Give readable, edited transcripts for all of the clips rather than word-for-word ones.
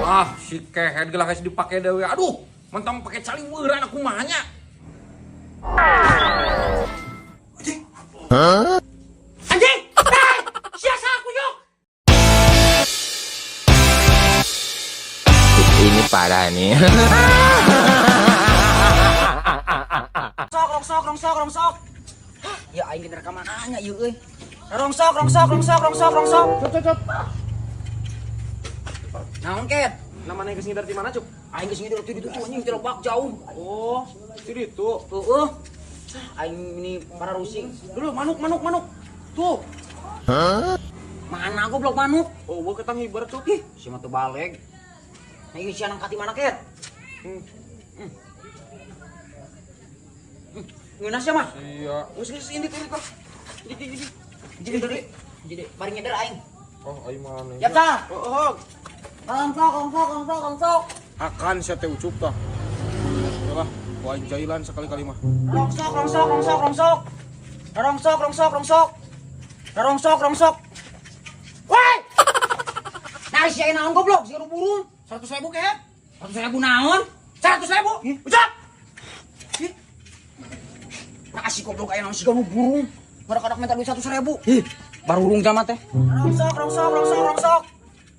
Ah, si kehead gelah geus dipake dewe. Aduh, mentang pakai cali weuran aku mahanya. Anjing. Hah? Anjing! Hey! Siasa aku yuk. Ini parah nih. Rongsok. Ya aing geus rekaman anya ieu euy. Rongsok. Cop. Naon ket? Namanya geus ngidar di mana, Cuk? Aing geus ngidul di ditu anjing di lobak jauh. Oh, itu itu. Heueuh. Aing ini para rusing. Dulu manuk. Tuh. Mana goblok manuk? Oh, gua ketang hibar, Cuk. Ih, si mah teu baleg. Nah, ieu sianang kati mana ket? Ngeunas ya mah? Iya. Geus ini kok. Jadi bari nyeder aing. Oh, aing mana? Ya tah. Oh. Rongsok. Akan sia teh ucup tah. Yalah, ku aing jailan sekali-kali mah. Rongsok. Woi! Nah, si aing naon goblok? Si burung. 100.000 ket. 100.000 naon? 100.000? Ucap. Nah, si goblok aing naon si ganu burung. Ngadak-ngadak minta duit 100.000. Ih, barurung jama teh.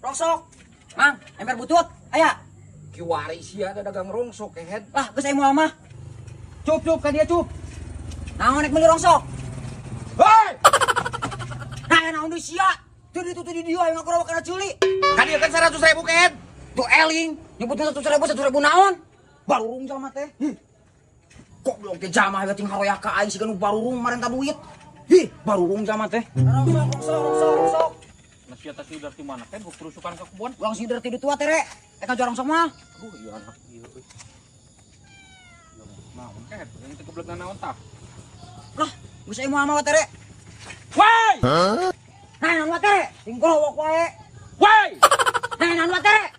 Rongsok. Mang, ember butut. Aya. Kiwari sia teh dagang rongsok kehead. Lah, geus aing moal mah. Cup ka dia cup. Naon nek meuli rongsok? Hei! Nah, naon deui sia? Teu di dieu aing ngaku kana ceuli. Kan ieu kan 100.000 kehead. Tuh eling, nyebutnya 100.000 naon? Barurung jalma teh. Goblok teh jalma we ting haroyak ka aing siga nu barurung marenta duit. Barurung jalma teh. Rongsok. Sia teh sidar di mana? Kan kerusukan ka kebon. Ulang sider ti ditu tere. Eta jorong sok mah. Aduh, ieu anak ieu euy. Naon kehead? Yang teu geblek naon tah? Lah, geus aing moal mah tere. Woi! Nah, naon wa tere? Ting golowok wae. Woi! Nah, naon wa tere?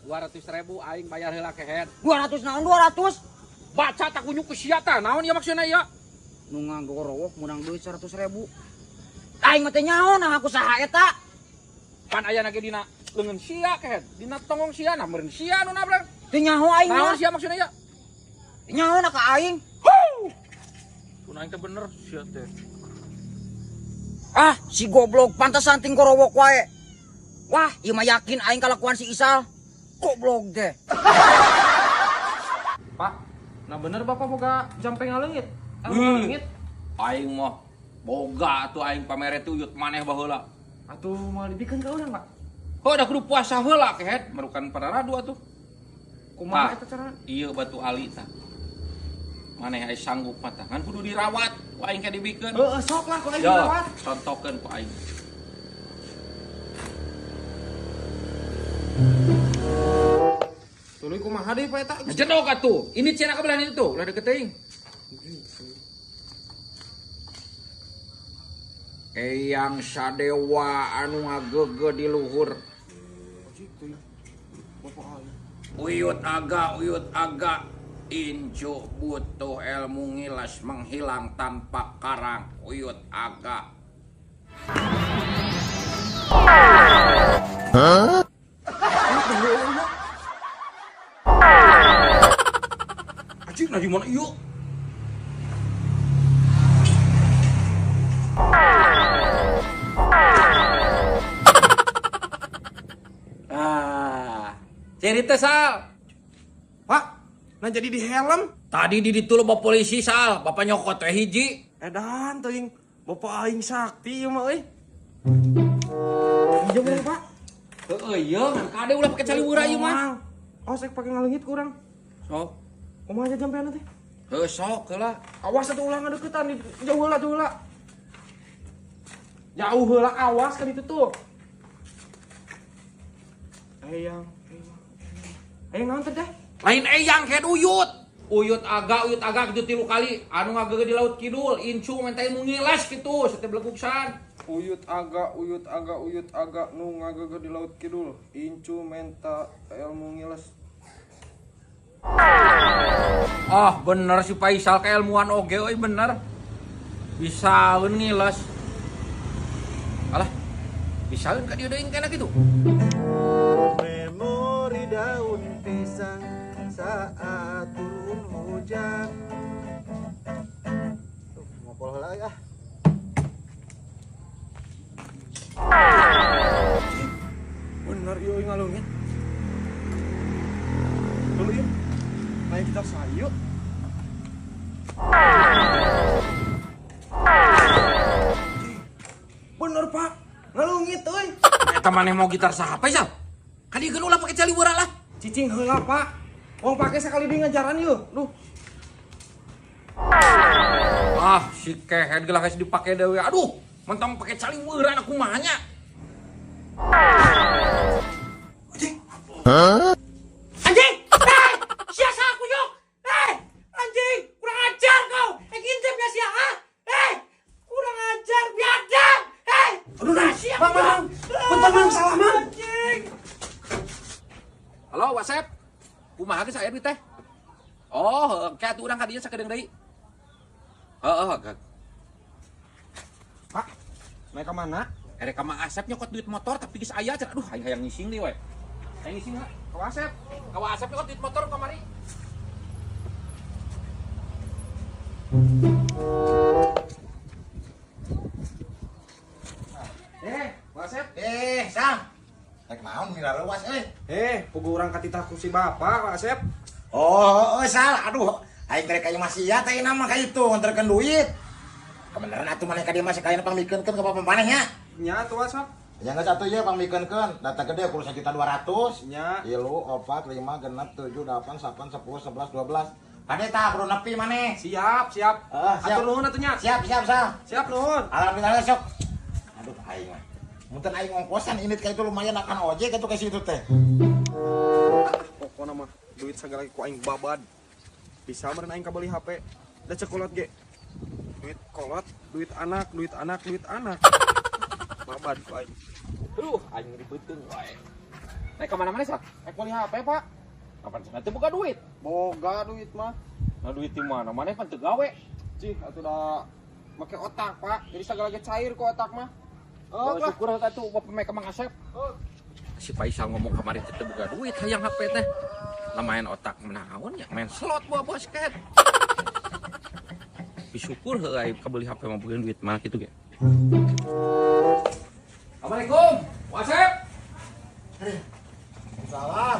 200.000 aing bayar heula kehead. 200 naon 200? Baca tak kunyu ku sia tah. Naon ieu maksudna ieu? Nu ngagorowok menang duit 100.000. Aing mah teh nyaon aku saha eta? Pan aya na ge dina leungeun sia kehead. Dina tongong sia na meureun sia nu nabrak. Teu nyaho aing mah. Naon sia maksudna ieu? Nyaon ka aing? Kun aing teh bener sia teh. Ah, si goblok pantesan ting korowok wae. Wah, ieu mah yakin aing kalakuan si Isal. Goblok teh. Pak, nah bener Bapak boga jampe ngaleungit. Ngaleungit. Aing mah boga atuh aing pamere tuyut maneh baheula. Atuh mau dibikeun ka urang, Pak. Oh, da kudu puasa heula kehead, merukan pararadu atuh. Kumaha eta carana? Ieu batu ali tah. Maneh aya sanggup mah tah. Ngan kudu dirawat, ku aing ke dibikeun. Heeh, sok lah ku aing Yo, dirawat. contohkeun ku aing. Tuluy kumaha deui Pak eta? Jedog atuh. Ini cenah kabelah itu tuh, ulah deket teuing. Eyang Sadewa anu ngagege di luhur. Uyut aga incu butuh ilmu ngilas menghilang tanpa karang. Uyut aga. Anjing nah di mana yuk? Cerita Sal. Pak, nah jadi di helm. Tadi di ditu loba polisi Sal, bapak nyokot teh hiji. Edan teuing Bapak aing sakti ieu mah euy. Iya bener, Pak. Heeh, ieu ngan kade ulah pake cali wura ieu mah. Oh, saya pakai ngaleungit ku urang. Sok. Kumaha aja jampean teh? Heuh sok heula. Awas atuh ulah ngadeuketan jauh heula. Jauh heula awas kan itu tuh. Eyang naon teh? Lain eyang head uyut. Uyut aga kitu 3 kali. Anu ngagege di laut kidul, incu mentah ilmu ngilas kitu, sateu bleguksan. Uyut aga nu ngagege di laut kidul, incu menta ilmu ngiles. Ah, bener si Faisal keilmuan oge euy bener. Bisaeun ngiles. Alah. Bisaeun ka dieu deui kana kitu. memori daun pisang saat turun hujan. Tuh, ngopol lagi ah. Bener yuk ngalungin. Dulu yuk. Naik kita sayuk. Bener pak, ngalungit euy. Eta maneh mau gitar saha Sal? Kan ieu ulah pake cali beura lah. Cicing heula pak. Wong pake sekali di ngajaran yuk. Duh. Ah, si kehead gelah geus dipake deui. Aduh, mentang pake cali beura aku kumaha nya. Anjing. Anjing! Hei! Siasa aku yuk! Hei! Anjing! Kurang ajar kau! Ngintip ya sia, ha? Hei! Kurang ajar, biadab! Hei! Aduh nah, Mang. Bentar Mang, salah Mang. Anjing! Halo, WhatsApp. Kumaha geus aya duit teh? Oh, kayak atuh urang ka dieu sakedeung deui. Heeh, Pak, naik ke mana? erek ka Mang Asep nyokot duit motor tapi geus aya cenah. Aduh, hayang ngising deui we. Hayang ngising ha. Ka Asep. Ka Asep nyokot duit motor kamari. Asep. Sam. Rek naon mira leuwas euy. Pugu urang katita ku si Bapak, Pak Asep. Oh, salah. Aduh, aing rek aya masih ya teh nama ka itu nganterkeun duit. Kebenaran atuh maneh ka dieu masih kayana pamikeunkeun ka bapak maneh nya. Nya tuh Asep. Ya geus atuh ye pamikeunkeun. Data gede kudu 1.200.000. Nya. 3, 4, 5, 6, 7, 8, 8, 10, 11, 12. Kade tah kudu nepi maneh. Siap. Siap. Atur nuhun atuh nya. Siap, Sam. Siap nuhun. Alhamdulillah sok. Aduh, aing mah. Munten aing ongkosan ini kayak itu lumayan akan ojek itu ke situ teh. Pokokna mah duit sagala ku aing babad. Bisa meureun aing kabeli HP. Da cekolot ge. Duit kolot, duit anak. Babad ku aing. Aduh, aing ribeuteung wae. Naik ka mana-mana sak? Naik beli HP, Pak. Kapan cenah teu boga duit? Boga duit mah. Nah, duit di mana? Maneh pan teu gawe. Cih, atuh da make otak, Pak. Jadi sagala ge cair ku otak mah. Oh, syukur atuh bapak make Mang Asep. Si Faisal ngomong kemarin teu boga duit hayang HP teh. Lamayan otak menaon ya main slot buah basket. Bisyukur heuy kabeli HP mah boga duit mah kitu ge. Assalamualaikum. Asep. Salam.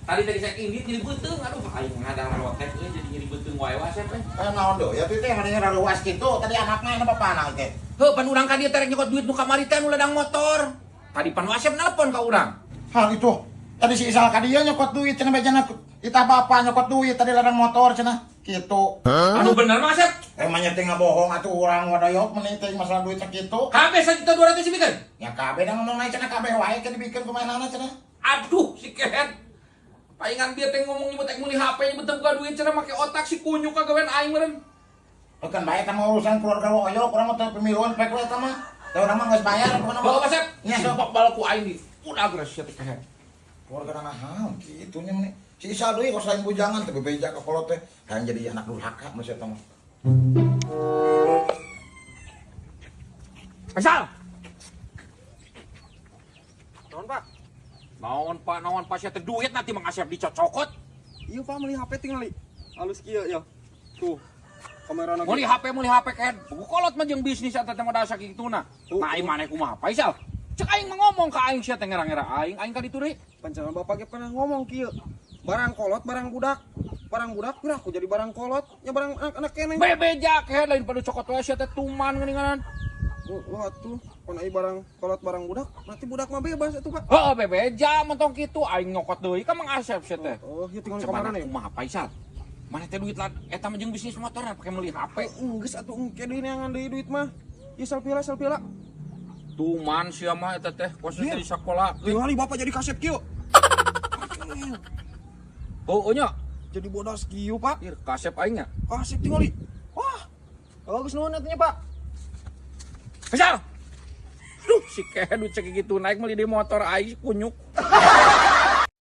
Tadi saya indit jadi beuteung, aduh aing ngadang roket euy jadi nyeri beuteung wae Asep teh. Naon do? Ya tuh teh maneh raluas kitu. Tadi anakna anu bapana teh. Heuh pan urang ka dieu teh rek nyokot duit nu kamari teh nu ladang motor. Tadi pan Asep nelpon ka urang. Hah itu. Tadi si Isal ka dieu nyokot duit cenah bejana kita bapak nyokot duit tadi ladang motor cenah. Kitu. Anu bener mah Asep. Emang teh ngabohong atuh urang wadayok meuni teh masalah duit sakitu. Kabeh 1.200.000 sibikeun. Ya kabeh da ngomong naik cenah kabeh wae ke dibikeun kumahanana cenah. Aduh si kehet. Paingan dia teh ngomong nyebut ek meuli HP nyebut buka duit cenah make otak si kunyuk kagawean aing meureun. Bukan bae eta mah urusan keluarga woyo, urang mah teh pemiluan pek we eta mah. Da urang mah geus bayar kumaha Bawa Asep. Nya Si sok bal ku aing di. Udah geus si kehet. keluarga naha kitu nya meni. Si Isal deui kos lain bujangan teh bebeja ka kolot teh. Kan jadi anak durhaka mah eta mah. Faisal. Naon, Pak? Naon Pak sia teh duit nanti Mang Asep dicocokot. Iya, Pak, meuli HP tinggal li. Halus kieu ya. Tuh. Kamera Meuli HP kehet. Buku kolot mah jeung bisnis eta teh mah dasar kituna. Nah aing maneh kumaha Faisal? Cek aing mah ngomong ka aing sia teh ngera-ngera aing ka ditu deui. Pancangan Bapak ge pernah ngomong kieu. Barang kolot, barang budak. Barang budak geura aku jadi barang kolot. Ya barang anak keneh. Bebeja kehet lain pada cokot wae sia teh tuman geuninganan. Wah tuh, pon ai barang kolot barang budak, nanti budak mah bebas atuh, Pak. Heeh, bebeja mentong kitu aing nyokot deui ka Mang Asep sia teh. Oh, ieu tinggal di Coba kamar nih. kumaha Faisal? Mana teh duit lah eta mah jeung bisnis motor pake meuli HP. Geus atuh engke deui neangan deui duit mah. Ieu salpila. Tuman sia mah eta teh kosnya di sakola. Tinggali Bapak jadi kasep kieu. Oh nya, Jadi bodas kieu, Pak. ieu kasep aing nya. Kasep tinggali. Wah. Bagus nuhun atunya, Pak. Faisal. Aduh si kehe duit cek gitu naik meuli di motor aing kunyuk.